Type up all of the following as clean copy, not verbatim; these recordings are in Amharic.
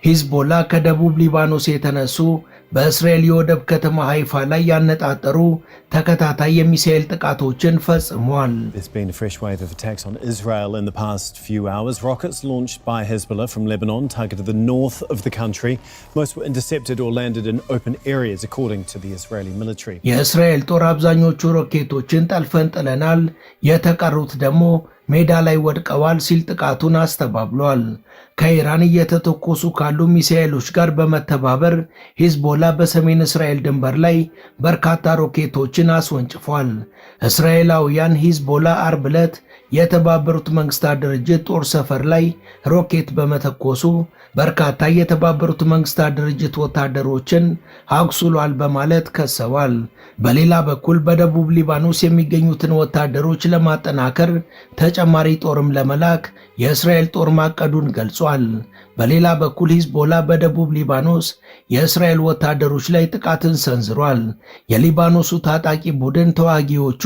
ሂዝቦላ ከደቡብ ሊባኖስ የተነሱ በእስራኤል የወደብ ከተማ ሃይፋ ላይ ያነጣጠሩ ተከታታይ የሚሳኤል ጥቃቶችን ፈጽሟል። There's been a fresh wave of attacks on Israel in the past few hours. Rockets launched by Hezbollah from Lebanon targeted the north of the country. Most were intercepted or landed in open areas, according to the Israeli military. የእስራኤል ጦር አብዛኞቹ ሮኬቶችን ጠልፈን ጥለናል፣ የተቀሩት ደግሞ ሜዳ ላይ ወድቀዋል ሲል ጥቃቱን አስተባብሏል። ከኢራን እየተተኮሱ ካሉ ሚሳኤሎች ጋር በመተባበር ሂዝቦላ በሰሜን እስራኤል ድንበር ላይ በርካታ ሮኬቶችን አስወንጭፏል። እስራኤላውያን ሂዝቦላ አርብ ዕለት የተባበሩት መንግስታት ድርጅት ጦር ሰፈር ላይ ሮኬት በመተኮሱ በርካታ የተባበሩት መንግስታት ድርጅት ወታደሮችን አቁስሏል በማለት ከሰዋል። በሌላ በኩል በደቡብ ሊባኖስ የሚገኙትን ወታደሮች ለማጠናከር ተጨማሪ ጦርም ለመላክ የእስራኤል ጦር ማቀዱን ገልጿል። በሌላ በኩል ሂዝቦላ በደቡብ ሊባኖስ የእስራኤል ወታደሮች ላይ ጥቃትን ሰንዝሯል። የሊባኖሱ ታጣቂ ቡድን ተዋጊዎቹ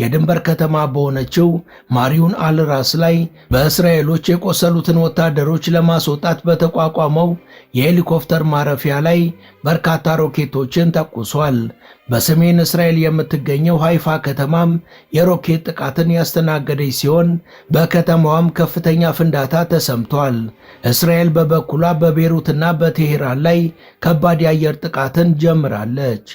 የድንበር ከተማ በሆነችው ማሪውን አልራስ ላይ በእስራኤሎች የቆሰሉትን ወታደሮች ለማስወጣት በተቋቋመው የሄሊኮፕተር ማረፊያ ላይ በርካታ ሮኬቶችን ተኩሷል። በሰሜን እስራኤል የምትገኘው ሃይፋ ከተማም የሮኬት ጥቃትን ያስተናገደች ሲሆን በከተማዋም ከፍተኛ ፍንዳታ ተሰምቷል። እስራኤል በበኩሏ በቤሩትና በቴሄራን ላይ ከባድ የአየር ጥቃትን ጀምራለች።